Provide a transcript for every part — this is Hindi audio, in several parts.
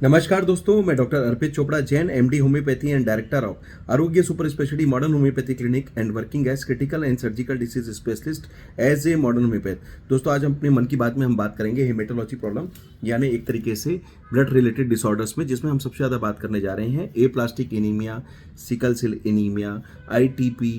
नमस्कार दोस्तों, मैं doctor Arpit Chopra Jain MD homoeopathy and director of Arogya super speciality modern homoeopathy clinic and working as critical and surgical disease specialist as a modern homoeopath. दोस्तों, आज हम अपने मन की बात में हम बात करेंगे हेमेटोलॉजी प्रॉब्लम, यानी एक तरीके से ब्लड रिलेटेड डिसऑर्डर्स में, जिसमें हम सबसे ज़्यादा बात करने जा रहे हैं aplastic anaemia, sickle cell anaemia, ITP,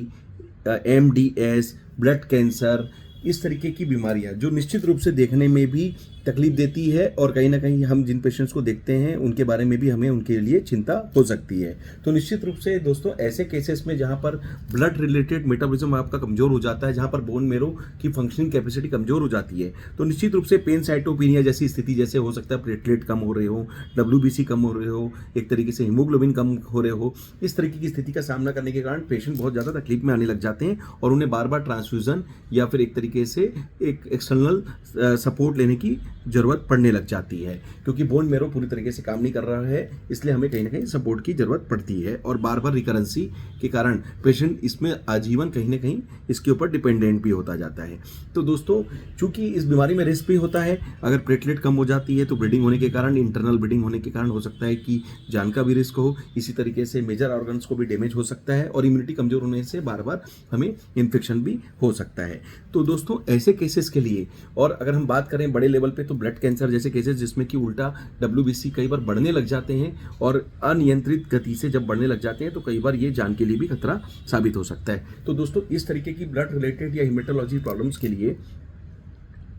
MDS, blood cancer, इस तरीके की बीमारियां जो निश्चित रूप से देखने में भी तकलीफ देती है और कहीं ना कहीं हम जिन पेशेंट्स को देखते हैं उनके बारे में भी हमें उनके लिए चिंता हो सकती है। तो निश्चित रूप से दोस्तों, ऐसे केसेस में जहां पर ब्लड रिलेटेड मेटाबॉलिज्म आपका कमजोर हो जाता है, जहां पर बोन मेरो की फंक्शनिंग कैपेसिटी कमजोर हो जाती है, तो निश्चित रूप से पेनसाइटोपिनिया जैसी स्थिति, जैसे हो सकता है प्लेटलेट कम हो रहे हो, WBC कम हो रहे हो, एक तरीके से हीमोग्लोबिन कम हो रहे हो, इस तरीके की स्थिति का सामना करने के कारण पेशेंट बहुत ज़्यादा तकलीफ में आने लग जाते हैं और उन्हें बार बार ट्रांसफ्यूजन या फिर एक तरीके से एक एक्सटर्नल सपोर्ट लेने की जरूरत पड़ने लग जाती है, क्योंकि बोन मेरो पूरी तरीके से काम नहीं कर रहा है। इसलिए हमें कहीं ना कहीं सपोर्ट की जरूरत पड़ती है और बार बार रिकरेंसी के कारण पेशेंट इसमें आजीवन कहीं ना कहीं इसके ऊपर डिपेंडेंट भी होता जाता है। तो दोस्तों, चूंकि इस बीमारी में रिस्क भी होता है, अगर प्लेटलेट कम हो जाती है तो ब्लीडिंग होने के कारण, इंटरनल ब्लीडिंग होने के कारण हो सकता है कि जान का भी रिस्क हो। इसी तरीके से मेजर ऑर्गन्स को भी डैमेज हो सकता है और इम्यूनिटी कमजोर होने से बार बार हमें इन्फेक्शन भी हो सकता है। तो दोस्तों, ऐसे केसेस के लिए, और अगर हम बात करें बड़े लेवल पे, तो ब्लड कैंसर जैसे केसेस जिसमें कि उल्टा WBC कई बार बढ़ने लग जाते हैं और अनियंत्रित गति से जब बढ़ने लग जाते हैं तो कई बार ये जान के लिए भी खतरा साबित हो सकता है। तो दोस्तों, इस तरीके की ब्लड रिलेटेड या हेमेटोलॉजी प्रॉब्लम्स के लिए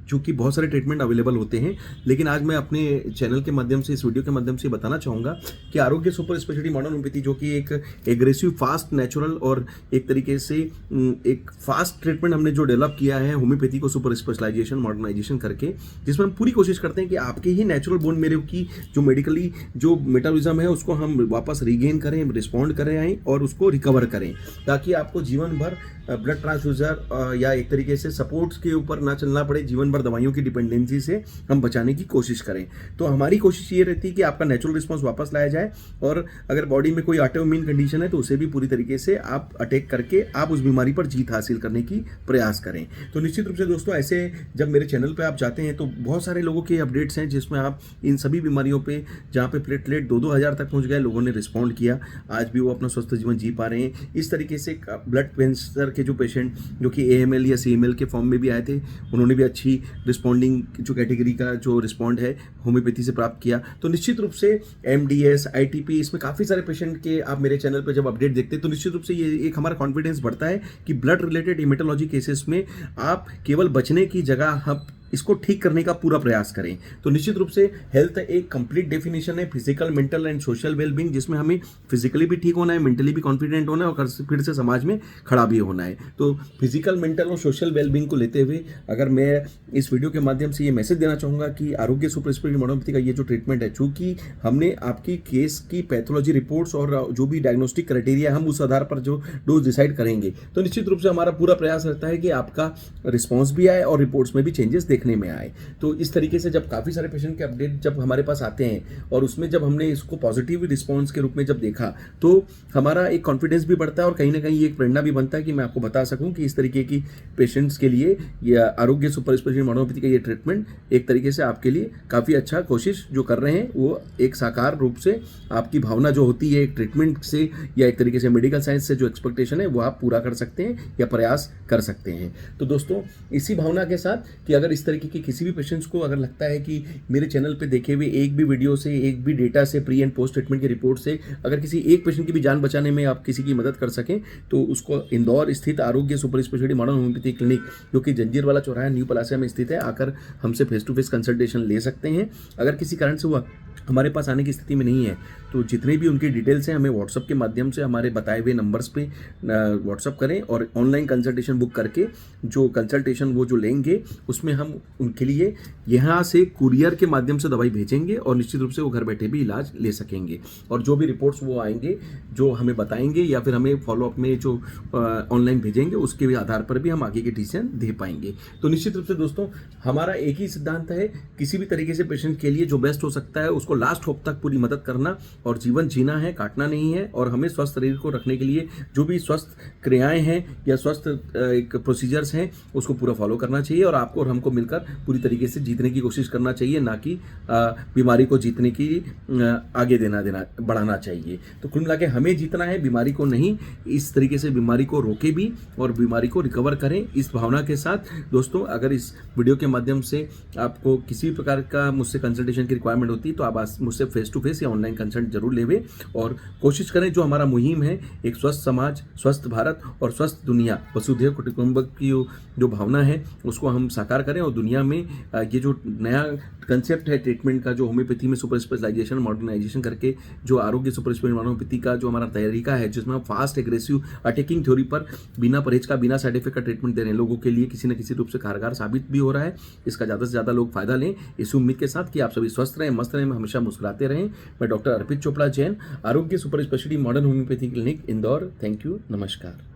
चूँकि बहुत सारे ट्रीटमेंट अवेलेबल होते हैं, लेकिन आज मैं अपने चैनल के माध्यम से, इस वीडियो के माध्यम से बताना चाहूँगा कि आरोग्य सुपर स्पेशलिटी मॉडर्न होम्योपैथी, जो कि एक एग्रेसिव, फास्ट, नेचुरल और एक तरीके से एक फास्ट ट्रीटमेंट हमने जो डेवलप किया है होम्योपैथी को सुपर स्पेशलाइजेशन, मॉडर्नाइजेशन करके, जिसमें हम पूरी कोशिश करते हैं कि आपके ही नेचुरल बोन मेरो की जो मेडिकली जो मेटाबॉलिज्म है उसको हम वापस रिगेन करें, रिस्पॉन्ड करें आएँ और उसको रिकवर करें, ताकि आपको जीवन भर ब्लड ट्रांसफ्यूजर या एक तरीके से सपोर्ट्स के ऊपर ना चलना पड़े, जीवन भर दवाइयों की डिपेंडेंसी से हम बचाने की कोशिश करें। तो हमारी कोशिश ये रहती है कि आपका नेचुरल रिस्पॉन्स वापस लाया जाए, और अगर बॉडी में कोई ऑटोइम्यून कंडीशन है तो उसे भी पूरी तरीके से आप अटैक करके आप उस बीमारी पर जीत हासिल करने की प्रयास करें। तो निश्चित रूप से दोस्तों, ऐसे जब मेरे चैनल पर आप जाते हैं तो बहुत सारे लोगों के अपडेट्स हैं जिसमें आप इन सभी बीमारियों पर, जहाँ पे प्लेटलेट 2-2 हज़ार तक पहुँच गए, लोगों ने रिस्पॉन्ड किया, आज भी वो अपना स्वस्थ जीवन जी पा रहे हैं। इस तरीके से ब्लड कैंसर के जो पेशेंट जो कि AML या CML के फॉर्म में भी आए थे, उन्होंने भी अच्छी रिस्पॉन्डिंग जो कैटेगरी का जो रिस्पॉन्ड है होम्योपैथी से प्राप्त किया। तो निश्चित रूप से MDS, ITP, इसमें काफ़ी सारे पेशेंट के आप मेरे चैनल पर जब अपडेट देखते हैं तो निश्चित रूप से ये एक हमारा कॉन्फिडेंस बढ़ता है कि ब्लड रिलेटेड हेमेटोलॉजी केसेस में आप केवल बचने की जगह हम इसको ठीक करने का पूरा प्रयास करें। तो निश्चित रूप से हेल्थ एक कंप्लीट डेफिनेशन है, physical, mental and social wellbeing, जिसमें हमें फिजिकली भी ठीक होना है, मेंटली भी कॉन्फिडेंट होना है और फिर से समाज में खड़ा भी होना है। तो फिजिकल, मेंटल और सोशल वेलबींग को लेते हुए अगर मैं इस वीडियो के माध्यम से ये मैसेज देना चाहूँगा कि आरोग्य सुपर स्पेशलिटी मॉडर्न होम्योपैथी का ये जो ट्रीटमेंट है, चूँकि हमने आपकी केस की पैथोलॉजी रिपोर्ट्स और जो भी डायग्नोस्टिक क्राइटेरिया हम उस आधार पर जो डोज डिसाइड करेंगे, तो निश्चित रूप से हमारा पूरा प्रयास रहता है कि आपका रिस्पॉन्स भी आए और रिपोर्ट्स में भी चेंजेस देखने में आए। तो इस तरीके से जब काफ़ी सारे पेशेंट के अपडेट जब हमारे पास आते हैं और उसमें जब हमने इसको पॉजिटिव रिस्पॉन्स के रूप में जब देखा, तो हमारा एक कॉन्फिडेंस भी बढ़ता है और कहीं ना कहीं एक प्रेरणा भी बनता है कि मैं आपको बता सकूं कि इस तरीके की पेशेंट्स के लिए या आरोग्य सुपर स्पेशलिटी मॉडर्न होम्योपैथी का ये ट्रीटमेंट एक तरीके से आपके लिए काफ़ी अच्छा कोशिश जो कर रहे हैं, वो एक साकार रूप से आपकी भावना जो होती है एक ट्रीटमेंट से या एक तरीके से मेडिकल साइंस से जो एक्सपेक्टेशन है वो आप पूरा कर सकते हैं या प्रयास कर सकते हैं। तो दोस्तों, इसी भावना के साथ कि अगर इस तरीके की किसी भी पेशेंट्स को अगर लगता है कि मेरे चैनल पे देखे हुए एक भी वीडियो से, एक भी डेटा से, प्री एंड पोस्ट ट्रीटमेंट की रिपोर्ट से अगर किसी एक पेशेंट की भी जान बचाने में आप किसी की मदद कर सकें, तो उसको इंदौर स्थित आरोग्य super speciality modern homoeopathy clinic, जो कि जंजीरवाला चौराहा न्यू पलासिया में स्थित है, आकर हमसे फेस टू फेस कंसल्टेशन ले सकते हैं। अगर किसी कारण से हुआ हमारे पास आने की स्थिति में नहीं है, तो जितने भी उनकी डिटेल्स हैं हमें व्हाट्सअप के माध्यम से हमारे बताए हुए नंबर्स पे व्हाट्सअप करें और ऑनलाइन कंसल्टेशन बुक करके जो कंसल्टेशन वो जो लेंगे उसमें हम उनके लिए यहाँ से कुरियर के माध्यम से दवाई भेजेंगे और निश्चित रूप से वो घर बैठे भी इलाज ले सकेंगे। और जो भी रिपोर्ट्स वो आएंगे, जो हमें बताएंगे या फिर हमें फॉलोअप में जो ऑनलाइन भेजेंगे, उसके भी आधार पर भी हम आगे के डिसीजन दे पाएंगे। तो निश्चित रूप से दोस्तों, हमारा एक ही सिद्धांत है, किसी भी तरीके से पेशेंट के लिए जो बेस्ट हो सकता है उसको लास्ट होप तक पूरी मदद करना और जीवन जीना है, काटना नहीं है। और हमें स्वस्थ शरीर को रखने के लिए जो भी स्वस्थ क्रियाएं हैं या स्वस्थ एक प्रोसीजर्स हैं उसको पूरा फॉलो करना चाहिए और आपको और हमको मिलकर मिलकर पूरी तरीके से जीतने की कोशिश करना चाहिए, ना कि बीमारी को जीतने की आगे बढ़ाना चाहिए। तो कुल मिला के हमें जीतना है, बीमारी को नहीं। इस तरीके से बीमारी को रोके भी और बीमारी को रिकवर करें, इस भावना के साथ। दोस्तों, अगर इस वीडियो के माध्यम से आपको किसी भी प्रकार का मुझसे कंसल्टेशन की रिक्वायरमेंट होती है तो आप मुझसे फेस टू फेस या ऑनलाइन कंसल्ट जरूर लेवे और कोशिश करें जो हमारा मुहिम है, एक स्वस्थ समाज, स्वस्थ भारत और स्वस्थ दुनिया, वसुधैव कुटुंबकम की जो भावना है उसको हम साकार करें। और दुनिया में ये जो नया कंसेप्ट है ट्रीटमेंट का, जो होम्योपैथी में सुपर स्पेशलाइजेशन मॉडर्नाइजेशन करके जो आरोग्य सुपर स्पेशलिटी होम्योपैथी का जो हमारा तरीका है, जिसमें हम फास्ट एग्रेसिव अटैकिंग थ्योरी पर बिना परहेज का, बिना साइड इफेक्ट का ट्रीटमेंट दे रहे हैं, लोगों के लिए किसी न किसी रूप से कारगर साबित भी हो रहा है। इसका ज़्यादा से ज़्यादा लोग फायदा लें, इस उम्मीद के साथ कि आप सभी स्वस्थ रहें, मस्त रहें, हमेशा मुस्कुराते रहें। मैं डॉक्टर अर्पित चोपड़ा जैन, आरोग्य super speciality modern homoeopathy clinic, Indore. Thank you, नमस्कार।